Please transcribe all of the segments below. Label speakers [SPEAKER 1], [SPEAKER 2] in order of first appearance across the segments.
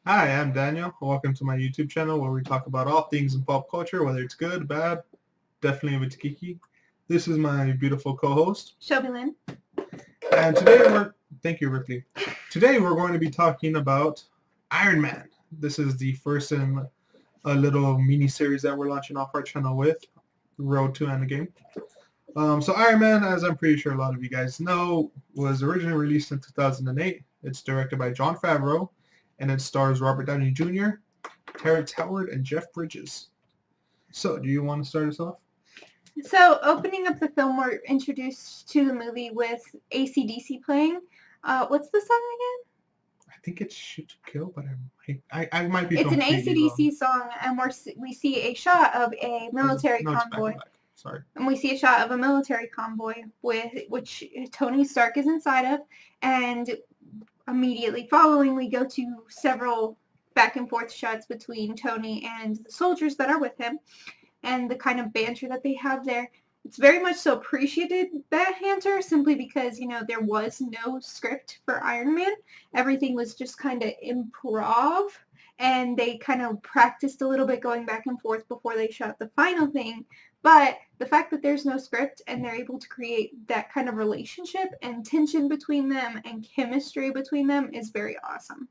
[SPEAKER 1] Hi, I'm Daniel. Welcome to my YouTube channel where we talk about all things in pop culture, whether it's good, bad, definitely if it's geeky. This is my beautiful co-host.
[SPEAKER 2] Shelby Lynn.
[SPEAKER 1] And today thank you, Ripley. Today we're going to be talking about Iron Man. This is the first in a little mini-series that we're launching off our channel with, Road to Endgame. So Iron Man, as I'm pretty sure a lot of you guys know, was originally released in 2008. It's directed by Jon Favreau, and it stars Robert Downey Jr., Terrance Howard, and Jeff Bridges. So, do you want to start us off?
[SPEAKER 2] So, opening up the film, we're introduced to the movie with AC/DC playing. What's the song again?
[SPEAKER 1] I think it's Shoot to Kill, but I might be
[SPEAKER 2] It's an
[SPEAKER 1] completely wrong.
[SPEAKER 2] AC/DC song, and we see a shot of a military
[SPEAKER 1] No,
[SPEAKER 2] convoy.
[SPEAKER 1] back. Sorry.
[SPEAKER 2] And we see a shot of a military convoy which Tony Stark is inside of, and immediately following, we go to several back and forth shots between Tony and the soldiers that are with him, and the kind of banter that they have there. It's very much so appreciated, that banter, simply because, there was no script for Iron Man. Everything was just kind of improv, and they kind of practiced a little bit going back and forth before they shot the final thing. But the fact that there's no script and they're able to create that kind of relationship and tension between them and chemistry between them is very awesome.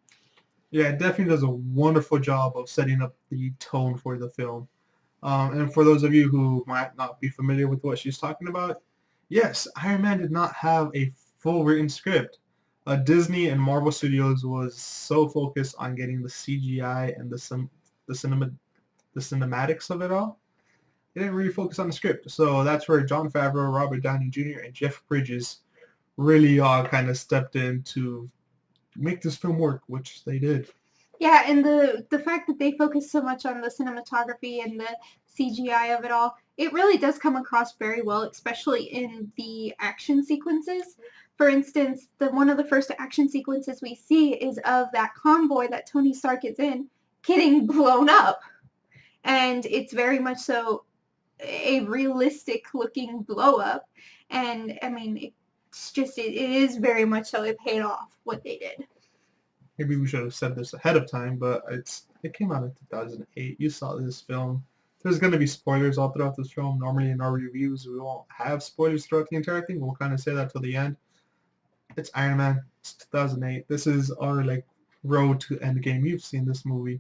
[SPEAKER 1] Yeah, it definitely does a wonderful job of setting up the tone for the film. And for those of you who might not be familiar with what she's talking about, yes, Iron Man did not have a full written script. Disney and Marvel Studios was so focused on getting the CGI and the cinematics of it all. They didn't really focus on the script. So that's where Jon Favreau, Robert Downey Jr., and Jeff Bridges really all kind of stepped in to make this film work, which they did.
[SPEAKER 2] Yeah, and the fact that they focus so much on the cinematography and the CGI of it all, it really does come across very well, especially in the action sequences. For instance, one of the first action sequences we see is of that convoy that Tony Stark is in getting blown up. And it's very much so a realistic looking blow up. And I mean, it is very much so it paid off what they did.
[SPEAKER 1] Maybe we should have said this ahead of time, but it came out in 2008. You saw this film. There's going to be spoilers all throughout this film. Normally in our reviews, we won't have spoilers throughout the entire thing. We'll kind of say that till the end. It's Iron Man. It's 2008. This is our road to Endgame. You've seen this movie.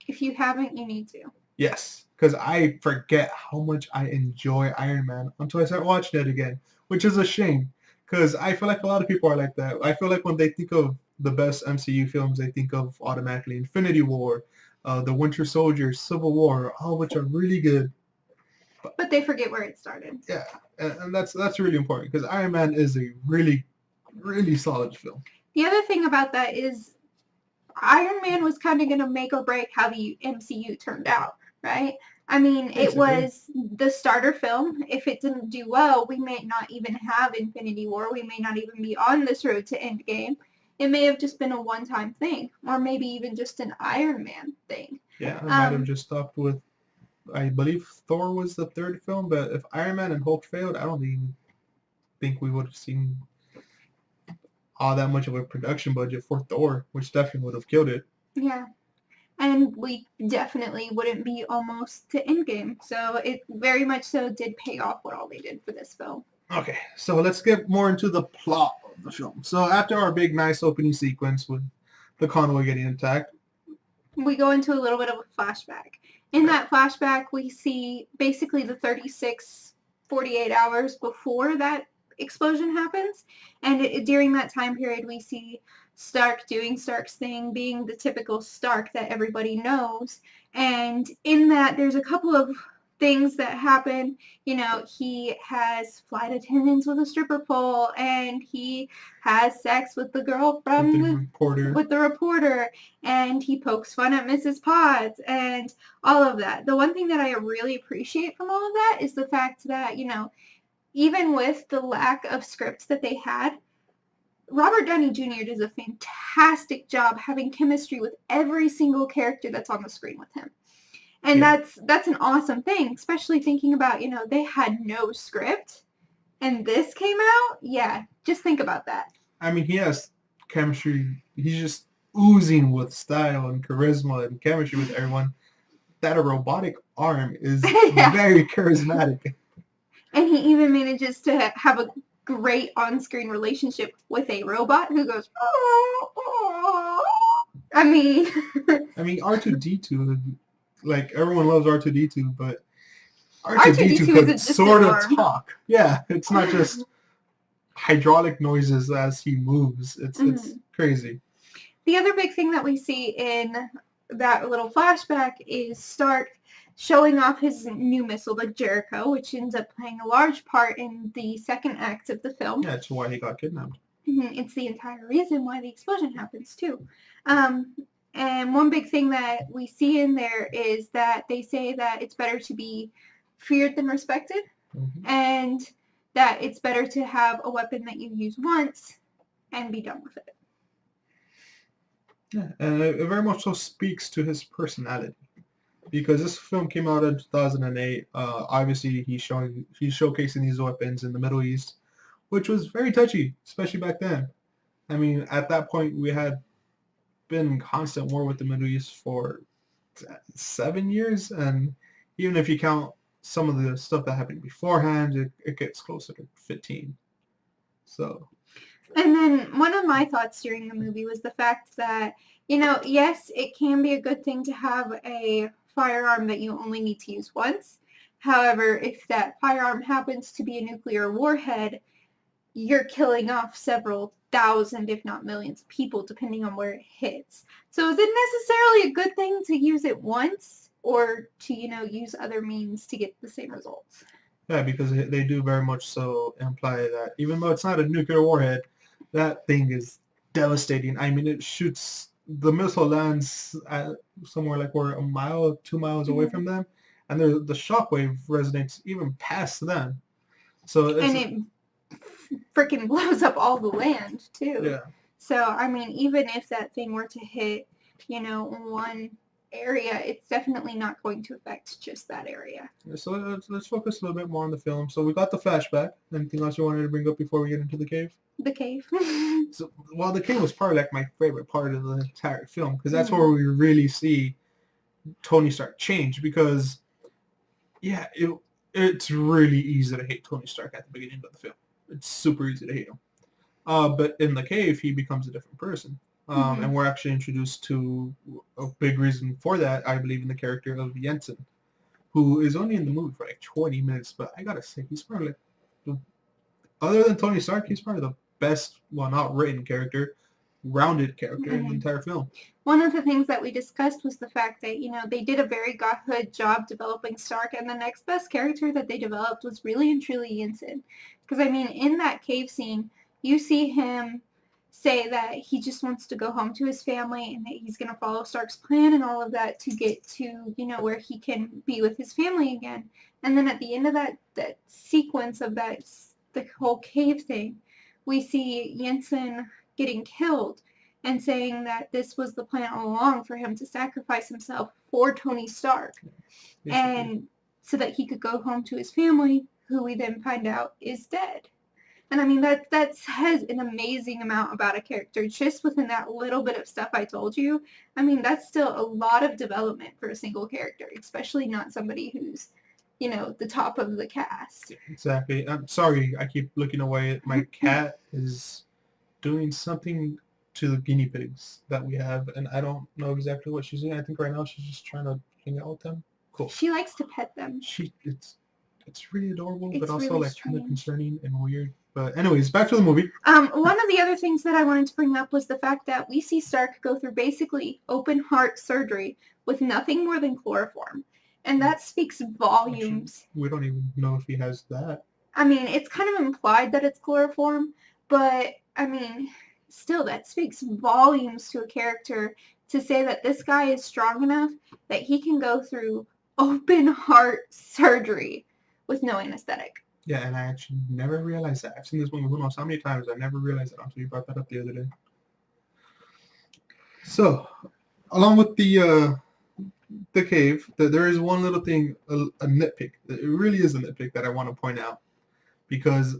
[SPEAKER 2] If you haven't, you need to.
[SPEAKER 1] Yes, because I forget how much I enjoy Iron Man until I start watching it again, which is a shame. Because I feel like a lot of people are like that. I feel like when they think of the best MCU films, they think of automatically Infinity War, The Winter Soldier, Civil War, all which are really good.
[SPEAKER 2] But they forget where it started.
[SPEAKER 1] Yeah, and that's really important because Iron Man is a really, really solid film.
[SPEAKER 2] The other thing about that is Iron Man was kind of going to make or break how the MCU turned out, right? I mean, it was the starter film. If it didn't do well, we may not even have Infinity War. We may not even be on this road to Endgame. It may have just been a one-time thing, or maybe even just an Iron Man thing.
[SPEAKER 1] Yeah, it might have just stopped with, I believe Thor was the third film, but if Iron Man and Hulk failed, I don't even think we would have seen all that much of a production budget for Thor, which definitely would have killed it.
[SPEAKER 2] Yeah. And we definitely wouldn't be almost to Endgame. So it very much so did pay off what all they did for this film.
[SPEAKER 1] Okay, so let's get more into the plot of the film. So after our big, nice opening sequence with the convoy getting attacked,
[SPEAKER 2] we go into a little bit of a flashback. In that flashback, we see basically the 48 hours before that explosion happens. And during that time period, we see Stark doing Stark's thing, being the typical Stark that everybody knows. And in that, there's a couple of things that happen. He has flight attendants with a stripper pole, and he has sex with the girl from with the reporter, and he pokes fun at Mrs. Potts, and all of that. The one thing that I really appreciate from all of that is the fact that, even with the lack of scripts that they had, Robert Downey Jr. does a fantastic job having chemistry with every single character that's on the screen with him. And that's an awesome thing, especially thinking about, they had no script and this came out. Yeah, just think about that.
[SPEAKER 1] I mean, he has chemistry. He's just oozing with style and charisma and chemistry with everyone, that a robotic arm is
[SPEAKER 2] Yeah.
[SPEAKER 1] very charismatic.
[SPEAKER 2] And he even manages to have a great on-screen relationship with a robot who goes, oh, oh. I mean,
[SPEAKER 1] R2-D2, like everyone loves R2-D2, but
[SPEAKER 2] R2-D2
[SPEAKER 1] R2-D2 could sort of talk. Yeah, it's not just hydraulic noises as he moves. It's crazy.
[SPEAKER 2] The other big thing that we see in that little flashback is Stark showing off his new missile, the Jericho, which ends up playing a large part in the second act of the film.
[SPEAKER 1] Yeah, that's why he got kidnapped.
[SPEAKER 2] It's the entire reason why the explosion happens, too. And one big thing that we see in there is that they say that it's better to be feared than respected, and that it's better to have a weapon that you use once and be done with it.
[SPEAKER 1] Yeah, and it very much so speaks to his personality, because this film came out in 2008. Obviously, he's showcasing these weapons in the Middle East, which was very touchy, especially back then. I mean, at that point, we had been in constant war with the Middle East for 7 years, and even if you count some of the stuff that happened beforehand, it gets closer to 15. So.
[SPEAKER 2] And then one of my thoughts during the movie was the fact that, yes, it can be a good thing to have a firearm that you only need to use once. However, if that firearm happens to be a nuclear warhead, you're killing off several thousand, if not millions of people, depending on where it hits. So is it necessarily a good thing to use it once or to, use other means to get the same results?
[SPEAKER 1] Yeah, because they do very much so imply that even though it's not a nuclear warhead, that thing is devastating. I mean, the missile lands at somewhere like we're a mile, 2 miles away from them, and the shockwave resonates even past them. So
[SPEAKER 2] it freaking blows up all the land, too.
[SPEAKER 1] Yeah.
[SPEAKER 2] So, I mean, even if that thing were to hit, one area, it's definitely not going to affect just that area.
[SPEAKER 1] So let's focus a little bit more on the film. So we got the flashback. Anything else you wanted to bring up before we get into the cave?
[SPEAKER 2] The cave.
[SPEAKER 1] The cave was probably like my favorite part of the entire film, because that's where we really see Tony Stark change. Because, yeah, it's really easy to hate Tony Stark at the beginning of the film. It's super easy to hate him. But in the cave, he becomes a different person. And we're actually introduced to a big reason for that, I believe, in the character of Jensen, who is only in the movie for like 20 minutes. But I gotta say, he's probably, other than Tony Stark, he's probably the best, well, not written character, rounded character in the entire film.
[SPEAKER 2] One of the things that we discussed was the fact that, they did a very good job developing Stark, and the next best character that they developed was really and truly Jensen. Because, I mean, in that cave scene, you see him say that he just wants to go home to his family and that he's going to follow Stark's plan and all of that to get to, where he can be with his family again. And then at the end of that sequence of the whole cave thing, we see Jensen getting killed and saying that this was the plan all along for him to sacrifice himself for Tony Stark. And so that he could go home to his family, who we then find out is dead. And I mean, that says an amazing amount about a character just within that little bit of stuff I told you. I mean, that's still a lot of development for a single character, especially not somebody who's, the top of the cast.
[SPEAKER 1] Exactly. I'm sorry, I keep looking away. My cat is doing something to the guinea pigs that we have, and I don't know exactly what she's doing. I think right now she's just trying to hang out with them. Cool.
[SPEAKER 2] She likes to pet them.
[SPEAKER 1] It's really adorable,
[SPEAKER 2] but
[SPEAKER 1] also
[SPEAKER 2] really
[SPEAKER 1] like kind of concerning and weird. But anyways, back to the movie.
[SPEAKER 2] One of the other things that I wanted to bring up was the fact that we see Stark go through basically open heart surgery with nothing more than chloroform. And that speaks volumes.
[SPEAKER 1] Actually, we don't even know if he has that.
[SPEAKER 2] I mean, it's kind of implied that it's chloroform, but I mean, still, that speaks volumes to a character to say that this guy is strong enough that he can go through open heart surgery with no anesthetic.
[SPEAKER 1] Yeah, and I actually never realized that. I've seen this movie who knows how many times. I never realized that until you brought that up the other day. So, along with the cave, there is one little thing, a nitpick. It really is a nitpick that I want to point out, because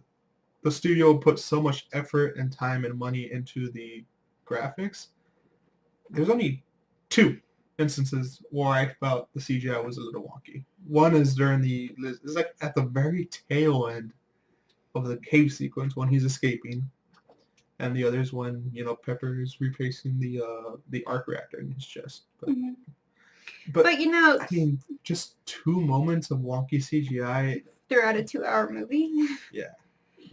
[SPEAKER 1] the studio put so much effort and time and money into the graphics, there's only two instances where I felt the CGI was a little wonky. One is it's like at the very tail end of the cave sequence when he's escaping, and the other is when Pepper is replacing the arc reactor in his chest.
[SPEAKER 2] Mm-hmm.
[SPEAKER 1] But
[SPEAKER 2] I
[SPEAKER 1] mean, just 2 moments of wonky CGI
[SPEAKER 2] throughout a 2-hour movie.
[SPEAKER 1] Yeah,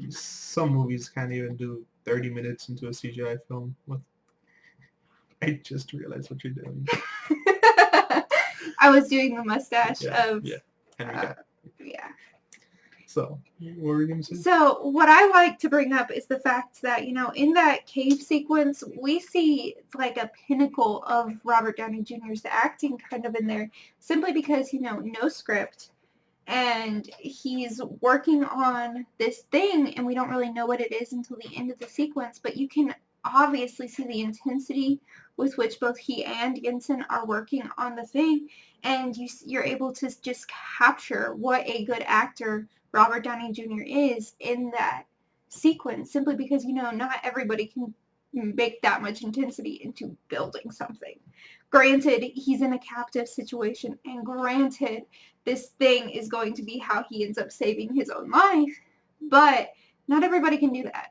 [SPEAKER 1] some movies can't even do 30 minutes into a CGI film. I just realized what you're doing.
[SPEAKER 2] I was doing the mustache of
[SPEAKER 1] Henry
[SPEAKER 2] yeah.
[SPEAKER 1] So, what were you going to say?
[SPEAKER 2] So, what I like to bring up is the fact that, in that cave sequence, we see like a pinnacle of Robert Downey Jr.'s acting kind of in there, simply because, no script, and he's working on this thing, and we don't really know what it is until the end of the sequence, but you can obviously see the intensity with which both he and Jensen are working on the thing, and you're able to just capture what a good actor Robert Downey Jr. is in that sequence, simply because, not everybody can make that much intensity into building something. Granted, he's in a captive situation, and granted, this thing is going to be how he ends up saving his own life, but not everybody can do that,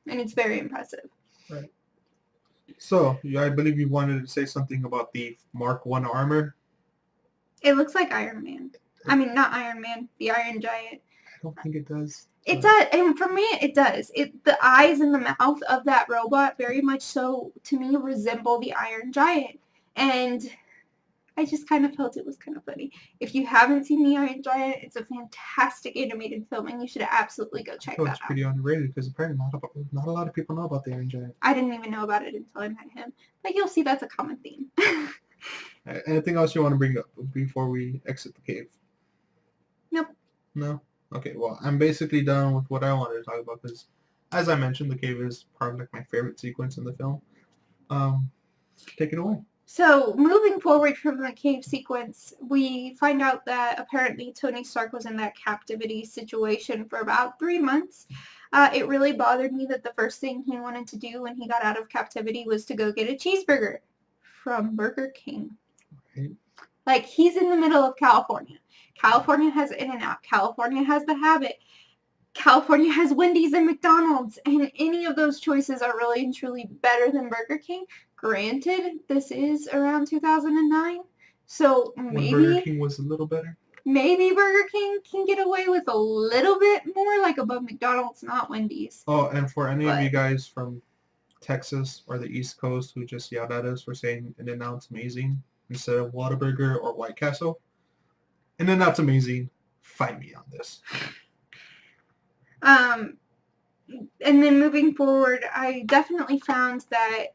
[SPEAKER 2] and it's very impressive.
[SPEAKER 1] Right. So, I believe you wanted to say something about the Mark I armor.
[SPEAKER 2] It looks like Iron Man. I mean, not Iron Man, the Iron Giant.
[SPEAKER 1] I don't think it does.
[SPEAKER 2] It does, and for me, it does. The eyes and the mouth of that robot very much so, to me, resemble the Iron Giant, and I just kind of felt it was kind of funny. If you haven't seen The Iron Giant, it's a fantastic animated film, and you should absolutely go check that out.
[SPEAKER 1] It's pretty underrated because apparently not a lot of people know about The Iron Giant.
[SPEAKER 2] I didn't even know about it until I met him. But you'll see that's a common theme.
[SPEAKER 1] Anything else you want to bring up before we exit the cave?
[SPEAKER 2] Nope.
[SPEAKER 1] No? Okay, well, I'm basically done with what I wanted to talk about because, as I mentioned, the cave is probably like my favorite sequence in the film. Take it away.
[SPEAKER 2] So, moving forward from the cave sequence, we find out that apparently Tony Stark was in that captivity situation for about 3 months. It really bothered me that the first thing he wanted to do when he got out of captivity was to go get a cheeseburger from Burger King.
[SPEAKER 1] Right.
[SPEAKER 2] Like, he's in the middle of California. California has In-N-Out. California has The Habit. California has Wendy's and McDonald's, and any of those choices are really and truly better than Burger King. Granted, this is around 2009, so maybe
[SPEAKER 1] Burger King was a little better.
[SPEAKER 2] Maybe Burger King can get away with a little bit more, like above McDonald's, not Wendy's.
[SPEAKER 1] Oh, and for any of you guys from Texas or the East Coast who just yelled at us for saying In-N-Out's amazing instead of Whataburger or White Castle, In-N-Out's amazing. Fight me on this.
[SPEAKER 2] And then moving forward, I definitely found that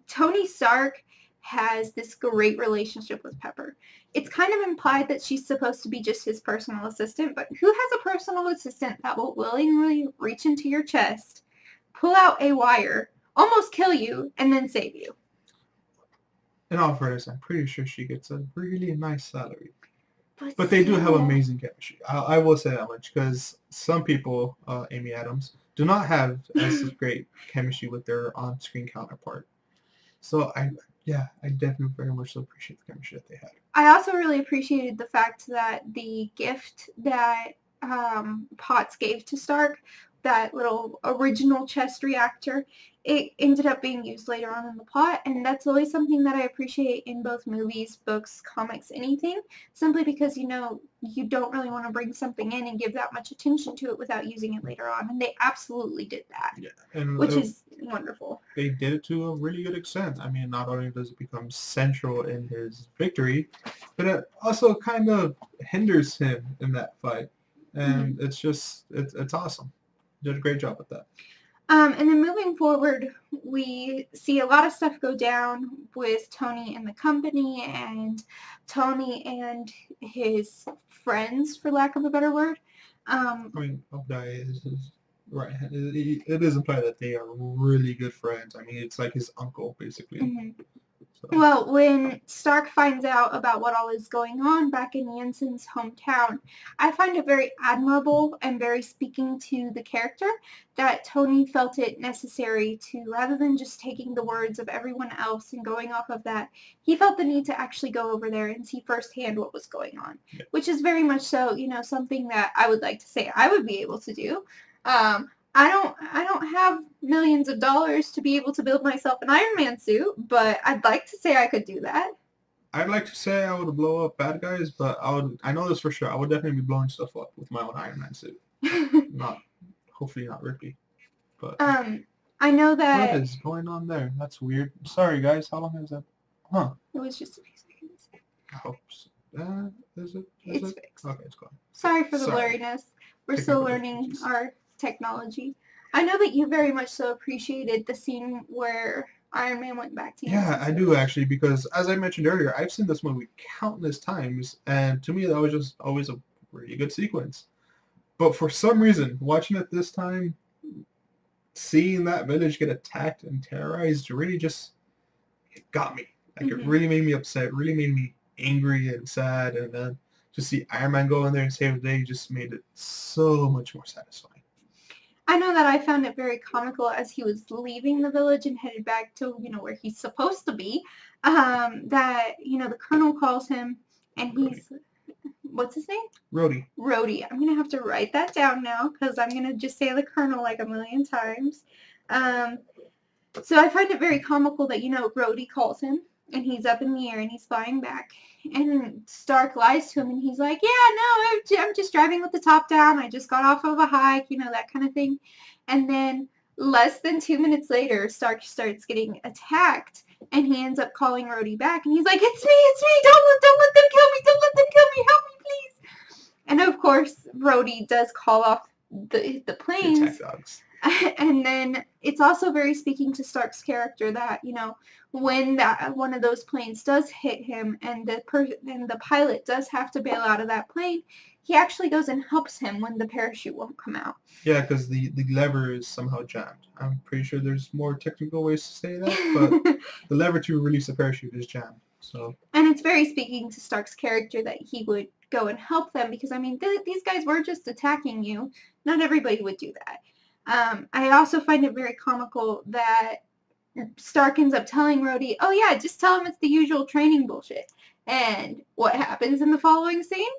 [SPEAKER 2] Tony Stark has this great relationship with Pepper. It's kind of implied that she's supposed to be just his personal assistant, but who has a personal assistant that will willingly reach into your chest, pull out a wire, almost kill you, and then save you?
[SPEAKER 1] In all fairness, I'm pretty sure she gets a really nice salary. But they do have amazing chemistry. I will say that much because some people, Amy Adams, do not have as great chemistry with their on-screen counterpart. So I definitely very much so appreciate the chemistry that they had.
[SPEAKER 2] I also really appreciated the fact that the gift that Potts gave to Stark, that little original chest reactor, it ended up being used later on in the plot, and that's always something that I appreciate in both movies, books, comics, anything, simply because, you don't really want to bring something in and give that much attention to it without using it later on, and they absolutely did that, which is wonderful.
[SPEAKER 1] They did it to a really good extent. I mean, not only does it become central in his victory, but it also kind of hinders him in that fight, and it's awesome. Did a great job with that.
[SPEAKER 2] And then moving forward, we see a lot of stuff go down with Tony and the company, and Tony and his friends, for lack of a better word.
[SPEAKER 1] Obadiah is his right hand. It is implied that they are really good friends. I mean, it's like his uncle, basically.
[SPEAKER 2] Mm-hmm.
[SPEAKER 1] So.
[SPEAKER 2] Well, when Stark finds out about what all is going on back in Jensen's hometown, I find it very admirable and very speaking to the character that Tony felt it necessary to, rather than just taking the words of everyone else and going off of that, he felt the need to actually go over there and see firsthand what was going on, which is very much so, something that I would like to say I would be able to do. I don't have millions of dollars to be able to build myself an Iron Man suit, but I'd like to say I could do that.
[SPEAKER 1] I'd like to say I would blow up bad guys, but I know this for sure. I would definitely be blowing stuff up with my own Iron Man suit. Hopefully not Rippy. But
[SPEAKER 2] I know that
[SPEAKER 1] what is going on there? That's weird. Sorry guys, how long is that? Huh?
[SPEAKER 2] It was just a few seconds.
[SPEAKER 1] I hope so. Is it?
[SPEAKER 2] It's fixed.
[SPEAKER 1] Okay, it's gone.
[SPEAKER 2] Sorry for the blurriness. We're still learning our technology. I know that you very much so appreciated the scene where Iron Man went back to
[SPEAKER 1] Yeah, I do actually, because as I mentioned earlier, I've seen this movie countless times, and to me that was just always a really good sequence. But for some reason, watching it this time, seeing that village get attacked and terrorized really just it got me. Like it really made me upset, it really made me angry and sad, and then just see Iron Man go in there and save the day just made it so much more satisfying.
[SPEAKER 2] I know that I found it very comical as he was leaving the village and headed back to, where he's supposed to be, that, the colonel calls him and he's, what's his name?
[SPEAKER 1] Rhodey.
[SPEAKER 2] Rhodey. I'm going to have to write that down now because I'm going to just say the colonel like a million times. So I find it very comical that, Rhodey calls him and he's up in the air and he's flying back. And Stark lies to him and he's like, yeah, no, I'm just driving with the top down. I just got off of a hike, that kind of thing. And then less than 2 minutes later, Stark starts getting attacked and he ends up calling Rhodey back and he's like, it's me, don't let them kill me, help me, please. And of course, Rhodey does call off the planes.
[SPEAKER 1] The attack dogs.
[SPEAKER 2] And then it's also very speaking to Stark's character that, when one of those planes does hit him and the pilot does have to bail out of that plane, he actually goes and helps him when the parachute won't come out.
[SPEAKER 1] Yeah, because the lever is somehow jammed. I'm pretty sure there's more technical ways to say that, but the lever to release the parachute is jammed. So.
[SPEAKER 2] And it's very speaking to Stark's character that he would go and help them because, these guys were just attacking you. Not everybody would do that. I also find it very comical that Stark ends up telling Rhodey, oh yeah, just tell him it's the usual training bullshit. And what happens in the following scene?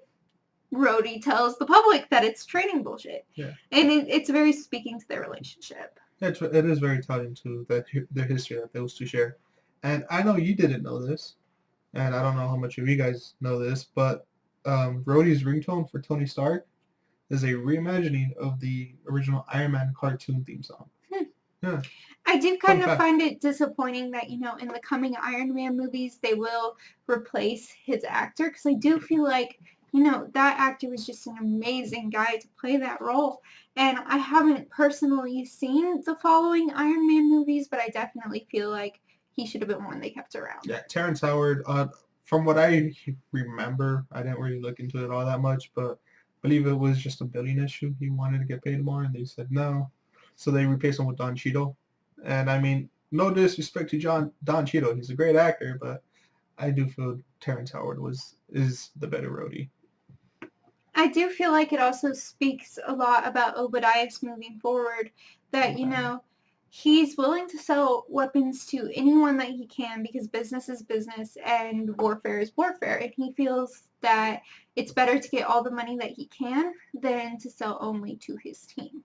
[SPEAKER 2] Rhodey tells the public that it's training bullshit.
[SPEAKER 1] Yeah.
[SPEAKER 2] And it's very speaking to their relationship.
[SPEAKER 1] It is very telling to their history that those two share. And I know you didn't know this, and I don't know how much of you guys know this, but Rhodey's ringtone for Tony Stark is a reimagining of the original Iron Man cartoon theme song. Yeah.
[SPEAKER 2] I do kind of find it disappointing that, in the coming Iron Man movies, they will replace his actor, because I do feel like, that actor was just an amazing guy to play that role. And I haven't personally seen the following Iron Man movies, but I definitely feel like he should have been one they kept around.
[SPEAKER 1] Yeah, Terrance Howard, from what I remember, I didn't really look into it all that much, but I believe it was just a billing issue. He wanted to get paid more, and they said no. So they replaced him with Don Cheadle. And no disrespect to Don Cheadle. He's a great actor, but I do feel Terrance Howard is the better Rhodey.
[SPEAKER 2] I do feel like it also speaks a lot about Obadiah moving forward, that, he's willing to sell weapons to anyone that he can because business is business and warfare is warfare. And he feels that it's better to get all the money that he can than to sell only to his team.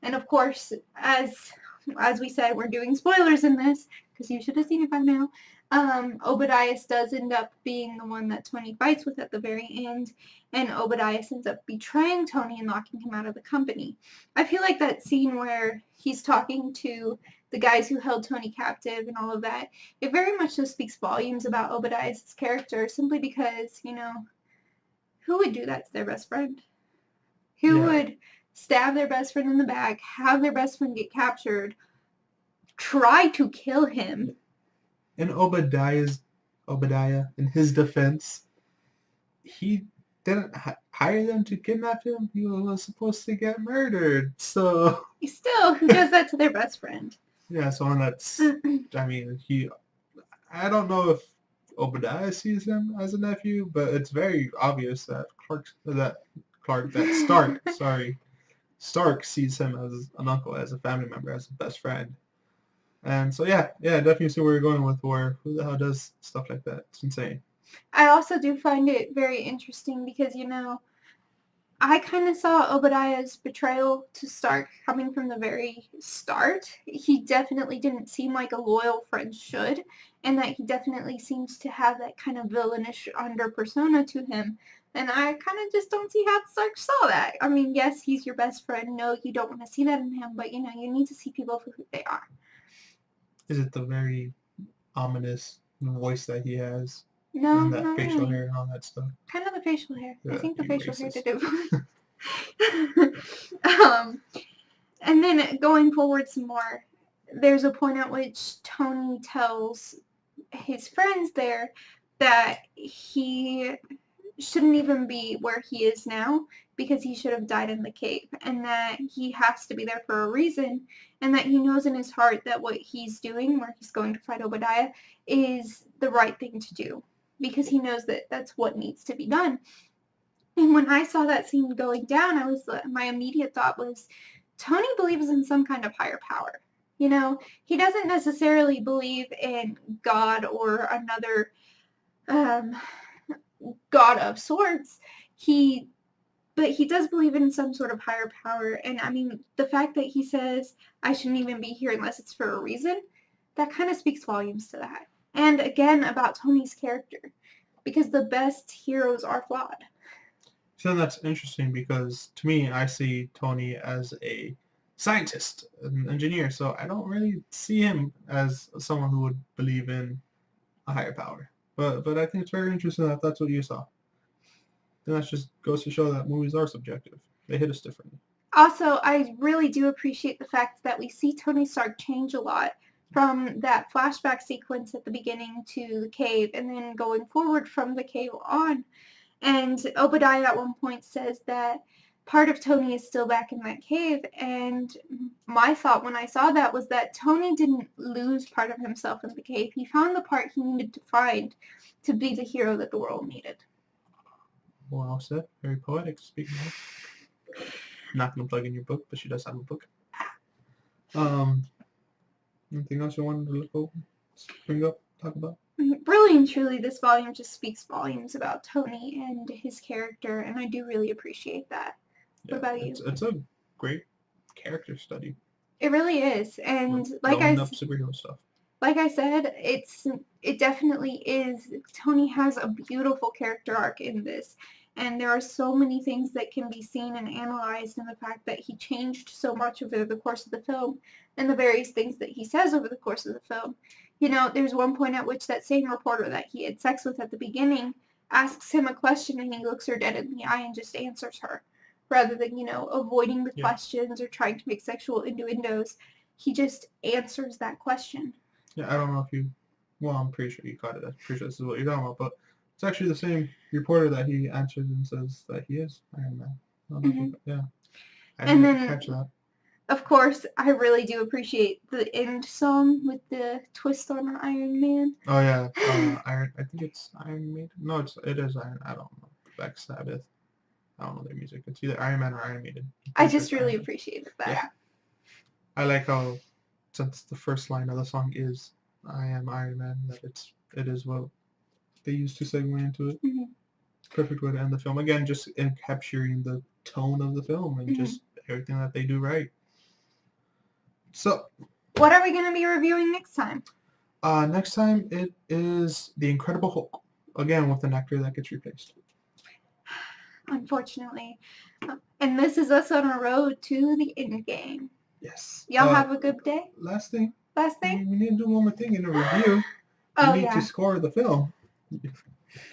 [SPEAKER 2] And of course, as we said, we're doing spoilers in this because you should have seen it by now. Obadiah does end up being the one that Tony fights with at the very end, and Obadiah ends up betraying Tony and locking him out of the company. I feel like that scene where he's talking to the guys who held Tony captive and all of that, it very much just speaks volumes about Obadiah's character, simply because, who would do that to their best friend? Who would stab their best friend in the back, have their best friend get captured, try to kill him?
[SPEAKER 1] In Obadiah, in his defense, he didn't hire them to kidnap him. He was supposed to get murdered. So
[SPEAKER 2] Still, who does that to their best friend?
[SPEAKER 1] Yeah, so that's, I don't know if Obadiah sees him as a nephew, but it's very obvious that Stark sees him as an uncle, as a family member, as a best friend. And so yeah, definitely see where you're going with where who the hell does stuff like that. It's insane.
[SPEAKER 2] I also do find it very interesting because, I kind of saw Obadiah's betrayal to Stark coming from the very start. He definitely didn't seem like a loyal friend should, and that he definitely seems to have that kind of villainish under persona to him. And I kind of just don't see how Stark saw that. I mean, yes, he's your best friend. No, you don't want to see that in him, but you need to see people for who they are.
[SPEAKER 1] Is it the very ominous voice that he has?
[SPEAKER 2] No,
[SPEAKER 1] and that
[SPEAKER 2] not
[SPEAKER 1] facial
[SPEAKER 2] really.
[SPEAKER 1] hair and all that stuff.
[SPEAKER 2] Kind of the facial hair.
[SPEAKER 1] Yeah,
[SPEAKER 2] I think the
[SPEAKER 1] you
[SPEAKER 2] facial hair
[SPEAKER 1] racist.
[SPEAKER 2] did it. And then going forward some more, there's a point at which Tony tells his friends there that he shouldn't even be where he is now because he should have died in the cave, and that he has to be there for a reason, and that he knows in his heart that what he's doing, where he's going to fight Obadiah, is the right thing to do because he knows that that's what needs to be done. And when I saw that scene going down, my immediate thought was, Tony believes in some kind of higher power. He doesn't necessarily believe in God or another God of sorts. But he does believe in some sort of higher power. And I mean, the fact that he says, I shouldn't even be here unless it's for a reason, that kind of speaks volumes to that. And again, about Tony's character, because the best heroes are flawed.
[SPEAKER 1] So that's interesting because to me, I see Tony as a scientist, an engineer. So I don't really see him as someone who would believe in a higher power. But I think it's very interesting that that's what you saw. And that just goes to show that movies are subjective. They hit us differently.
[SPEAKER 2] Also, I really do appreciate the fact that we see Tony Stark change a lot from that flashback sequence at the beginning to the cave, and then going forward from the cave on. And Obadiah at one point says that part of Tony is still back in that cave, and my thought when I saw that was that Tony didn't lose part of himself in the cave. He found the part he needed to find to be the hero that the world needed.
[SPEAKER 1] Well said. Very poetic, speaking of. I'm not going to plug in your book, but she does have a book. Anything else you wanted to look over, bring up, talk about?
[SPEAKER 2] Really and truly, this volume just speaks volumes about Tony and his character, and I do really appreciate that.
[SPEAKER 1] Yeah,
[SPEAKER 2] what about you?
[SPEAKER 1] It's a great character study.
[SPEAKER 2] It really is, and
[SPEAKER 1] superhero stuff.
[SPEAKER 2] Like I said, it definitely is. Tony has a beautiful character arc in this, and there are so many things that can be seen and analyzed in the fact that he changed so much over the course of the film, and the various things that he says over the course of the film. There's one point at which that same reporter that he had sex with at the beginning asks him a question, and he looks her dead in the eye and just answers her, rather than, avoiding the questions or trying to make sexual innuendos. He just answers that question.
[SPEAKER 1] Yeah, I don't know if I'm pretty sure you caught it. I'm pretty sure this is what you're talking about, but it's actually the same reporter that he answers and says that he is Iron Man. Yeah. I didn't catch that.
[SPEAKER 2] Of course, I really do appreciate the end song with the twist on Iron Man.
[SPEAKER 1] Oh yeah, I think it's Iron Maiden. No, it is Iron. I don't know. Black Sabbath. I don't know their music. It's either Iron Man or Iron Maiden.
[SPEAKER 2] I just really appreciated that.
[SPEAKER 1] Yeah. I like how, since the first line of the song is "I am Iron Man," that it is what they used to segue into it.
[SPEAKER 2] Mm-hmm.
[SPEAKER 1] Perfect way to end the film. Again, just in capturing the tone of the film and just everything that they do right. So,
[SPEAKER 2] what are we going to be reviewing next time?
[SPEAKER 1] Next time it is The Incredible Hulk. Again, with an actor that gets replaced.
[SPEAKER 2] Unfortunately. And this is us on our road to the Endgame.
[SPEAKER 1] Yes.
[SPEAKER 2] Y'all have a good day.
[SPEAKER 1] Last thing.
[SPEAKER 2] We
[SPEAKER 1] need to do one more thing in a review. We need to score the film.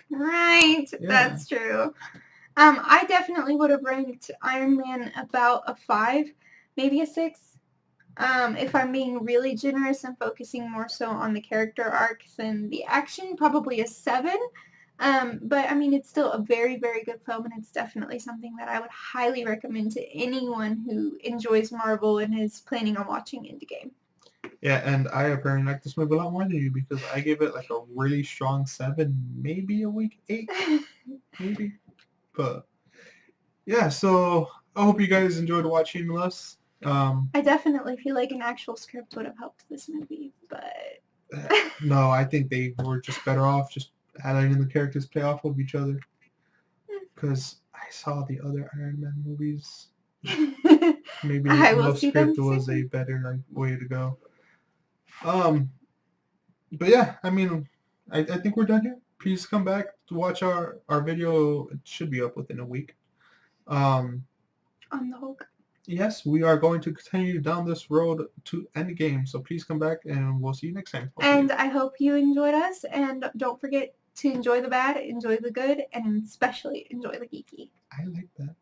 [SPEAKER 2] Right. Yeah. That's true. I definitely would have ranked Iron Man about a 5, maybe a 6. If I'm being really generous and focusing more so on the character arcs and the action, probably a 7. But I mean, it's still a very, very good film, and it's definitely something that I would highly recommend to anyone who enjoys Marvel and is planning on watching Endgame.
[SPEAKER 1] Yeah, and I apparently like this movie a lot more than you because I gave it like a really strong 7, maybe a weak 8, maybe. But yeah, so I hope you guys enjoyed watching this.
[SPEAKER 2] I definitely feel like an actual script would have helped this movie, but
[SPEAKER 1] No, I think they were just better off just letting the characters play off of each other. Because I saw the other Iron Man movies. Maybe
[SPEAKER 2] I will
[SPEAKER 1] no
[SPEAKER 2] see them
[SPEAKER 1] script was a
[SPEAKER 2] soon.
[SPEAKER 1] better way to go. But yeah, I mean, I think we're done here. Please come back to watch our video. It should be up within a week. Um,
[SPEAKER 2] On the Hulk.
[SPEAKER 1] yes, we are going to continue down this road to Endgame. So please come back and we'll see you next time. Hopefully.
[SPEAKER 2] And I hope you enjoyed us. And don't forget to enjoy the bad, enjoy the good, and especially enjoy the geeky.
[SPEAKER 1] I like that.